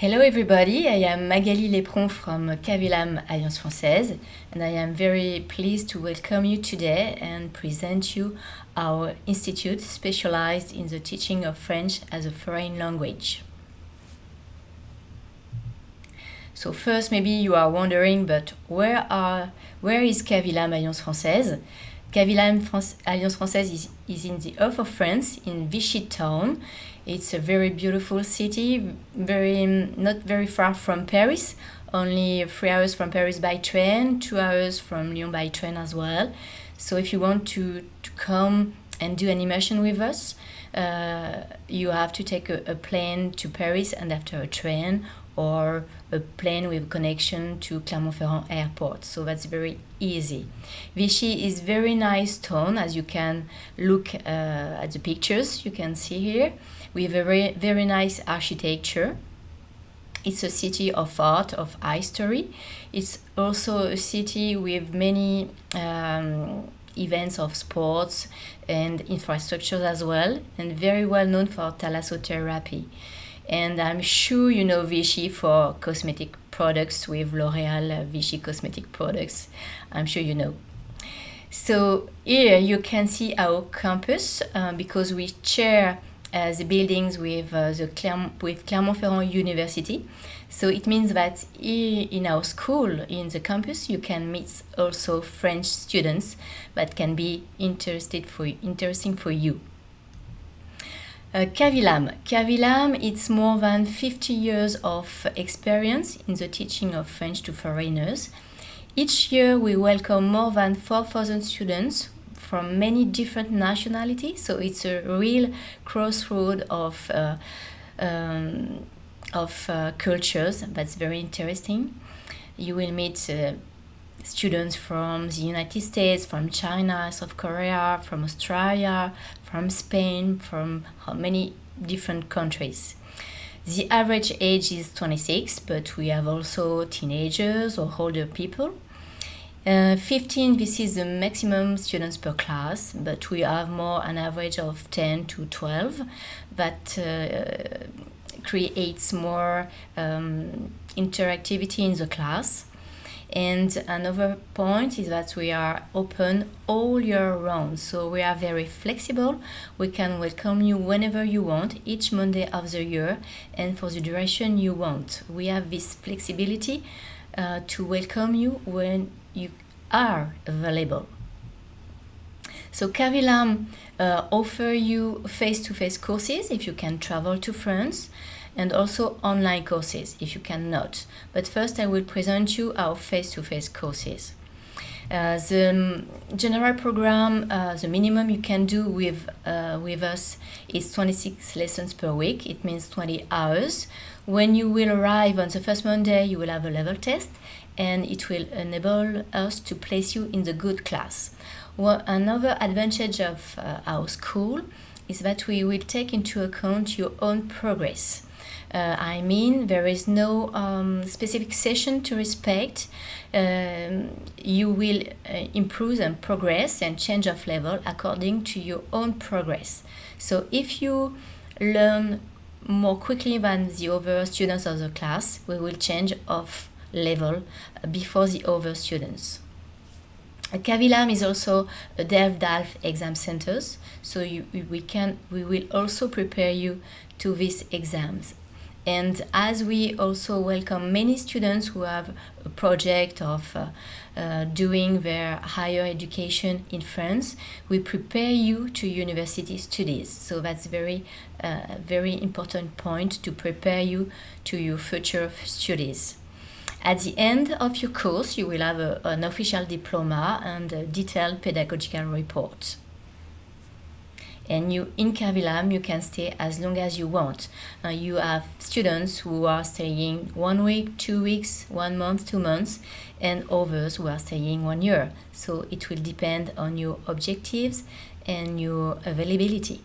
Hello everybody, I am Magali Lepron from Cavilam Alliance Française, and I am very pleased to welcome you today and present you our institute specialized in the teaching of French as a foreign language. So first maybe you are wondering, but where is Cavilam Alliance Française? Alliance Française is in the earth of France, in Vichy town. It's a very beautiful city, not very far from Paris, only 3 hours from Paris by train, 2 hours from Lyon by train as well. So if you want to come and do an immersion with us, you have to take a plane to Paris and after a train, or a plane with connection to Clermont-Ferrand airport. So that's very easy. Vichy is very nice town, as you can look at the pictures you can see here. We have a very, very nice architecture. It's a city of art, of history. It's also a city with many events of sports and infrastructures as well, and very well known for thalassotherapy. And I'm sure you know Vichy for cosmetic products with L'Oréal Vichy cosmetic products. I'm sure you know. So here you can see our campus because we share the buildings with Clermont-Ferrand University. So it means that here in our school, in the campus, you can meet also French students that can be interesting for you. Cavilam, it's more than 50 years of experience in the teaching of French to foreigners. Each year we welcome more than 4,000 students from many different nationalities, so it's a real crossroad of cultures. That's very interesting. You will meet students from the United States, from China, South Korea, from Australia, from Spain, from many different countries. The average age is 26, but we have also teenagers or older people. 15, this is the maximum students per class, but we have more an average of 10 to 12 that creates more interactivity in the class. And another point is that we are open all year round, so we are very flexible. We can welcome you whenever you want, each Monday of the year, and for the duration you want. We have this flexibility to welcome you when you are available. So Cavilam offer you face-to-face courses if you can travel to France, and also online courses if you cannot. But first I will present you our face-to-face courses. The general program, the minimum you can do with us is 26 lessons per week. It means 20 hours. When you will arrive on the first Monday, you will have a level test, and it will enable us to place you in the good class. Another advantage of our school is that we will take into account your own progress. I mean, there is no specific session to respect. You will improve and progress and change of level according to your own progress. So if you learn more quickly than the other students of the class, we will change of level before the other students. Cavilam is also a DELF exam centers, so we will also prepare you to these exams. And as we also welcome many students who have a project of doing their higher education in France, we prepare you to university studies. So that's very important point to prepare you to your future studies. At the end of your course, you will have an official diploma and a detailed pedagogical report. And in Cavilam, you can stay as long as you want. You have students who are staying 1 week, 2 weeks, 1 month, 2 months, and others who are staying 1 year. So it will depend on your objectives and your availability.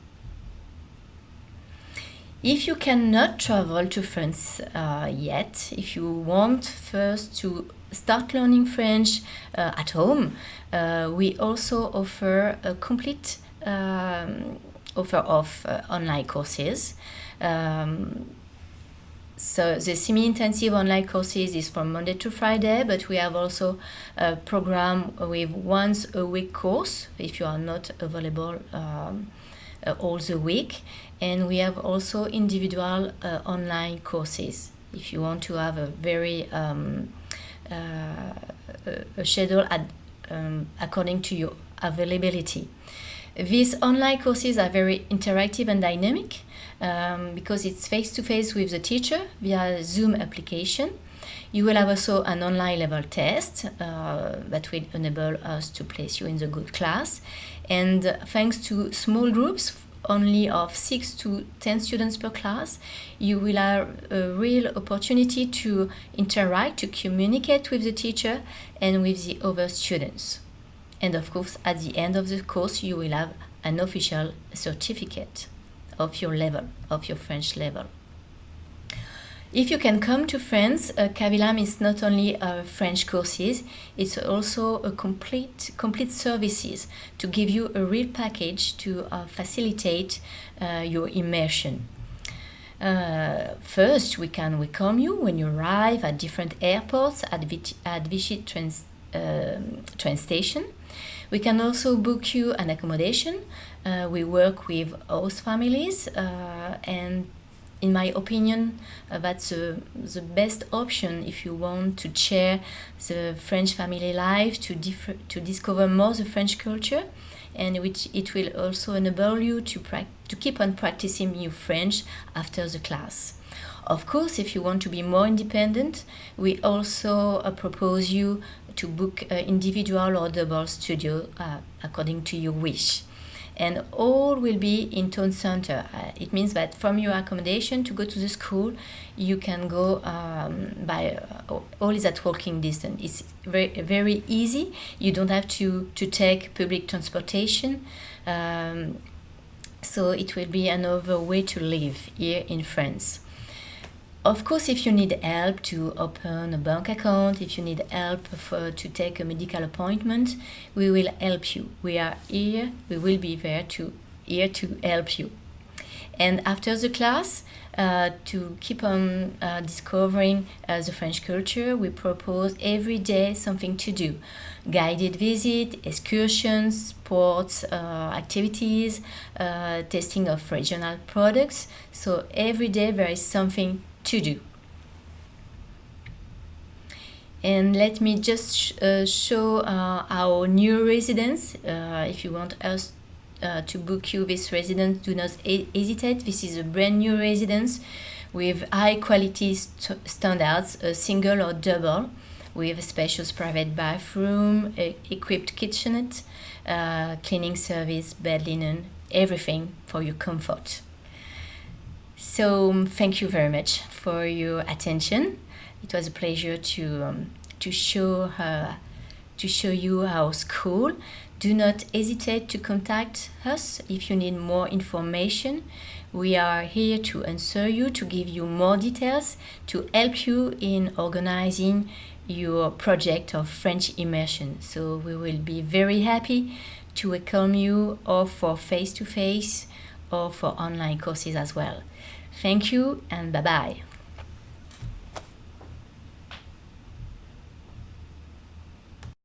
If you cannot travel to France yet, if you want first to start learning French at home, we also offer a complete offer of online courses. So the semi-intensive online courses is from Monday to Friday, but we have also a program with once a week course if you are not available all the week. And we have also individual online courses if you want to have a very a schedule according to your availability. These online courses are very interactive and dynamic because it's face-to-face with the teacher via Zoom application. You will have also an online level test that will enable us to place you in the good class. And thanks to small groups, only of 6 to 10 students per class, you will have a real opportunity to interact, to communicate with the teacher and with the other students. And of course, at the end of the course, you will have an official certificate of your level, of your French level. If you can come to France, Kavilam is not only French courses, it's also a complete services to give you a real package to facilitate your immersion. First, we can welcome you when you arrive at different airports at Vichy train station. We can also book you an accommodation. We work with host families and in my opinion, that's the best option if you want to share the French family life, to discover more the French culture, and which it will also enable you to keep on practicing your French after the class. Of course, if you want to be more independent, we also propose you to book individual or double studio according to your wish. And all will be in town center. It means that from your accommodation to go to the school, you can go by all is at walking distance. It's very, very easy. You don't have to take public transportation. So it will be another way to live here in France. Of course, if you need help to open a bank account, if you need help to take a medical appointment, we will help you. We are here, we will be here to help you. And after the class, to keep on discovering the French culture, we propose every day something to do. Guided visit, excursions, sports activities, tasting of regional products. So every day there is something to do. And let me just show our new residence. If you want us to book you this residence, do not hesitate. This is a brand new residence with high quality standards, a single or double, with a spacious private bathroom, equipped kitchenette, cleaning service, bed linen, everything for your comfort. So thank you very much for your attention. It was a pleasure to show you our school. Do not hesitate to contact us if you need more information. We are here to answer you, to give you more details, to help you in organizing your project of French immersion. So we will be very happy to welcome you, or for face-to-face or for online courses as well. Thank you and bye-bye.